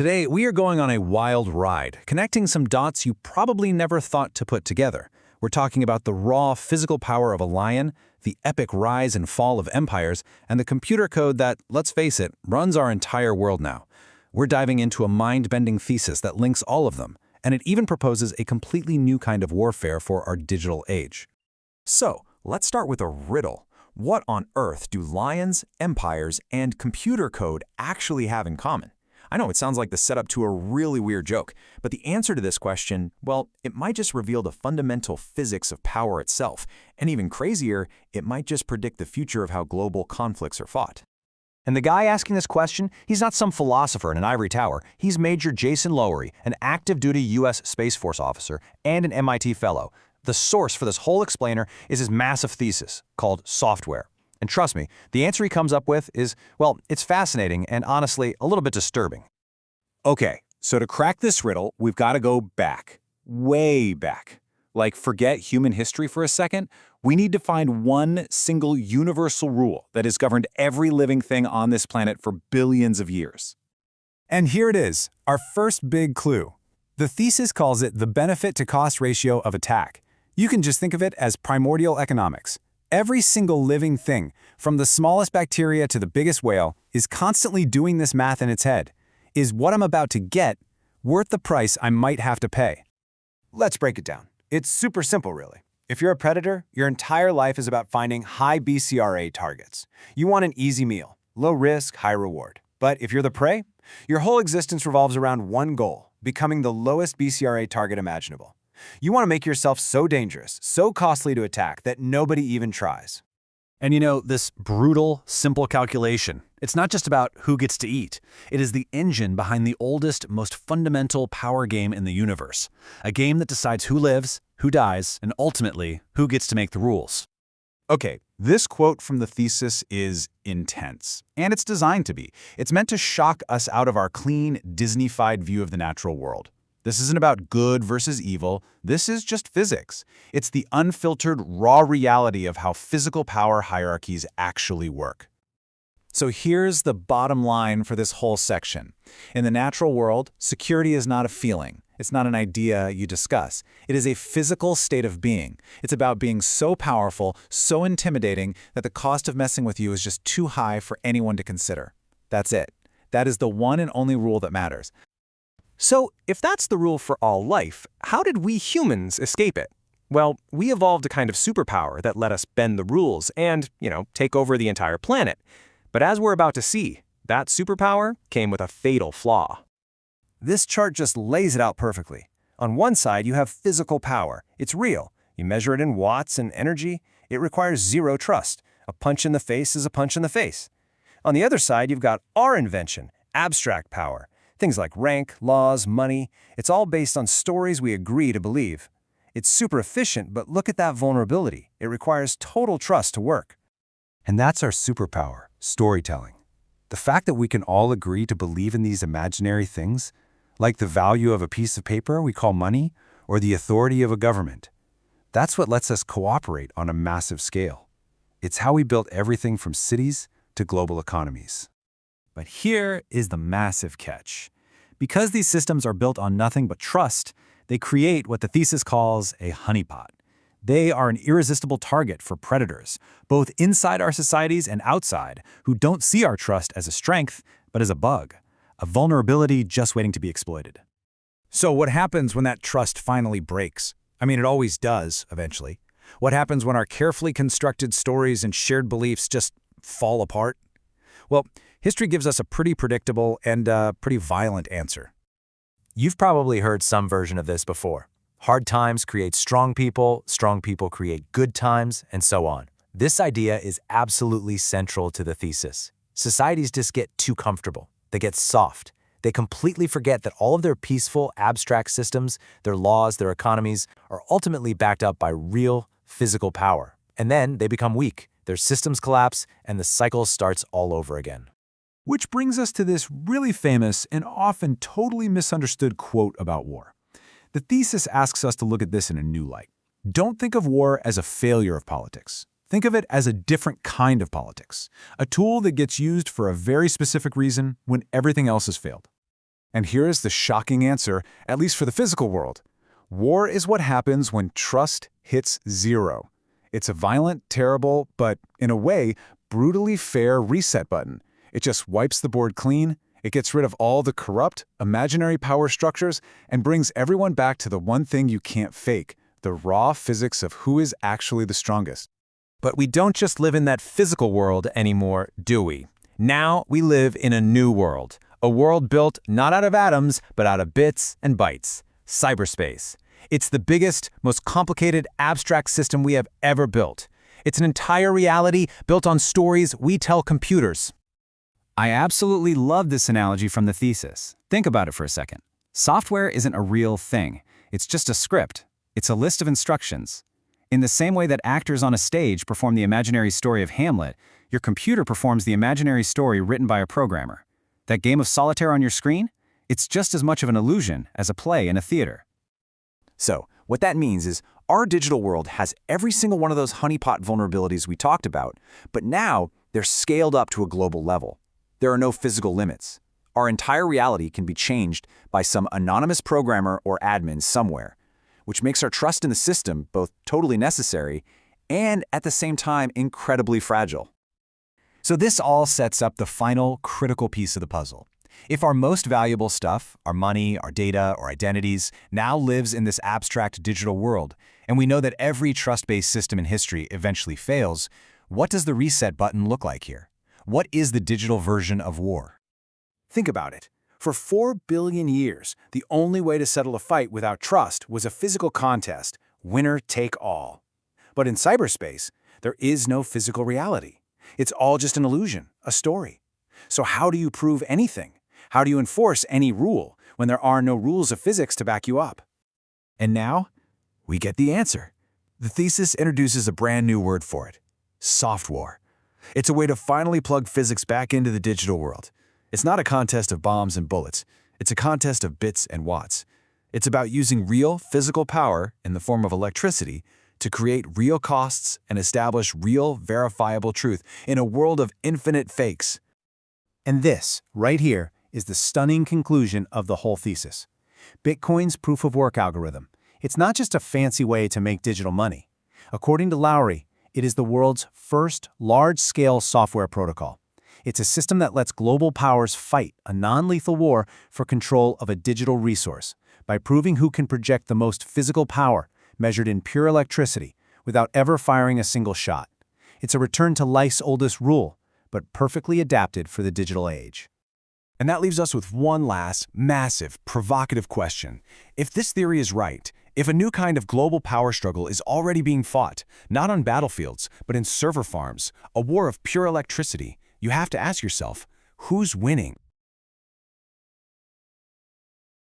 Today, we are going on a wild ride, connecting some dots you probably never thought to put together. We're talking about the raw physical power of a lion, the epic rise and fall of empires, and the computer code that, let's face it, runs our entire world now. We're diving into a mind-bending thesis that links all of them, and it even proposes a completely new kind of warfare for our digital age. So, let's start with a riddle. What on earth do lions, empires, and computer code actually have in common? I know it sounds like the setup to a really weird joke, but the answer to this question, well, it might just reveal the fundamental physics of power itself, and even crazier, it might just predict the future of how global conflicts are fought. And the guy asking this question, he's not some philosopher in an ivory tower. He's Major Jason Lowery, an active-duty U.S. Space Force officer and an MIT fellow. The source for this whole explainer is his massive thesis called software. And trust me, the answer he comes up with is, well, it's fascinating and honestly a little bit disturbing. Okay, so to crack this riddle, we've got to go back, way back. Like, forget human history for a second. We need to find one single universal rule that has governed every living thing on this planet for billions of years. And here it is, our first big clue. The thesis calls it the benefit-to-cost ratio of attack. You can just think of it as primordial economics. Every single living thing, from the smallest bacteria to the biggest whale, is constantly doing this math in its head. Is what I'm about to get worth the price I might have to pay? Let's break it down. It's super simple, really. If you're a predator, your entire life is about finding high BCRA targets. You want an easy meal, low risk, high reward. But if you're the prey, your whole existence revolves around one goal, becoming the lowest BCRA target imaginable. You want to make yourself so dangerous, so costly to attack that nobody even tries. And you know, this brutal, simple calculation, it's not just about who gets to eat. It is the engine behind the oldest, most fundamental power game in the universe. A game that decides who lives, who dies, and ultimately, who gets to make the rules. Okay, this quote from the thesis is intense, and it's designed to be. It's meant to shock us out of our clean, Disney-fied view of the natural world. This isn't about good versus evil. This is just physics. It's the unfiltered, raw reality of how physical power hierarchies actually work. So here's the bottom line for this whole section. In the natural world, security is not a feeling. It's not an idea you discuss. It is a physical state of being. It's about being so powerful, so intimidating, that the cost of messing with you is just too high for anyone to consider. That's it. That is the one and only rule that matters. So, if that's the rule for all life, how did we humans escape it? Well, we evolved a kind of superpower that let us bend the rules and, take over the entire planet. But as we're about to see, that superpower came with a fatal flaw. This chart just lays it out perfectly. On one side, you have physical power. It's real. You measure it in watts and energy. It requires zero trust. A punch in the face is a punch in the face. On the other side, you've got our invention, abstract power. Things like rank, laws, money, it's all based on stories we agree to believe. It's super efficient, but look at that vulnerability. It requires total trust to work. And that's our superpower, storytelling. The fact that we can all agree to believe in these imaginary things, like the value of a piece of paper we call money, or the authority of a government. That's what lets us cooperate on a massive scale. It's how we built everything from cities to global economies. But here is the massive catch. Because these systems are built on nothing but trust, they create what the thesis calls a honeypot. They are an irresistible target for predators, both inside our societies and outside, who don't see our trust as a strength, but as a bug, a vulnerability just waiting to be exploited. So what happens when that trust finally breaks? I mean, it always does, eventually. What happens when our carefully constructed stories and shared beliefs just fall apart? Well, history gives us a pretty predictable and pretty violent answer. You've probably heard some version of this before. Hard times create strong people create good times, and so on. This idea is absolutely central to the thesis. Societies just get too comfortable. They get soft. They completely forget that all of their peaceful, abstract systems, their laws, their economies, are ultimately backed up by real, physical power. And then they become weak. Their systems collapse, and the cycle starts all over again. Which brings us to this really famous and often totally misunderstood quote about war. The thesis asks us to look at this in a new light. Don't think of war as a failure of politics. Think of it as a different kind of politics, a tool that gets used for a very specific reason when everything else has failed. And here is the shocking answer, at least for the physical world. War is what happens when trust hits zero. It's a violent, terrible, but, in a way, brutally fair reset button. It just wipes the board clean, it gets rid of all the corrupt, imaginary power structures, and brings everyone back to the one thing you can't fake, the raw physics of who is actually the strongest. But we don't just live in that physical world anymore, do we? Now we live in a new world. A world built not out of atoms, but out of bits and bytes. Cyberspace. It's the biggest, most complicated, abstract system we have ever built. It's an entire reality built on stories we tell computers. I absolutely love this analogy from the thesis. Think about it for a second. Software isn't a real thing. It's just a script. It's a list of instructions. In the same way that actors on a stage perform the imaginary story of Hamlet, your computer performs the imaginary story written by a programmer. That game of solitaire on your screen? It's just as much of an illusion as a play in a theater. So, what that means is our digital world has every single one of those honeypot vulnerabilities we talked about, but now they're scaled up to a global level. There are no physical limits. Our entire reality can be changed by some anonymous programmer or admin somewhere, which makes our trust in the system both totally necessary and, at the same time, incredibly fragile. So this all sets up the final critical piece of the puzzle. If our most valuable stuff, our money, our data, our identities, now lives in this abstract digital world, and we know that every trust-based system in history eventually fails, what does the reset button look like here? What is the digital version of war? Think about it. For 4 billion years, the only way to settle a fight without trust was a physical contest, winner take all. But in cyberspace, there is no physical reality. It's all just an illusion, a story. So how do you prove anything? How do you enforce any rule when there are no rules of physics to back you up? And now, we get the answer. The thesis introduces a brand new word for it: soft war. It's a way to finally plug physics back into the digital world. It's not a contest of bombs and bullets. It's a contest of bits and watts. It's about using real physical power in the form of electricity to create real costs and establish real, verifiable truth in a world of infinite fakes. And this, right here, is the stunning conclusion of the whole thesis. Bitcoin's proof-of-work algorithm. It's not just a fancy way to make digital money. According to Lowry, it is the world's first large-scale software protocol. It's a system that lets global powers fight a non-lethal war for control of a digital resource by proving who can project the most physical power, measured in pure electricity, without ever firing a single shot. It's a return to life's oldest rule, but perfectly adapted for the digital age. And that leaves us with one last, massive, provocative question. If this theory is right, if a new kind of global power struggle is already being fought, not on battlefields, but in server farms, a war of pure electricity, you have to ask yourself, who's winning?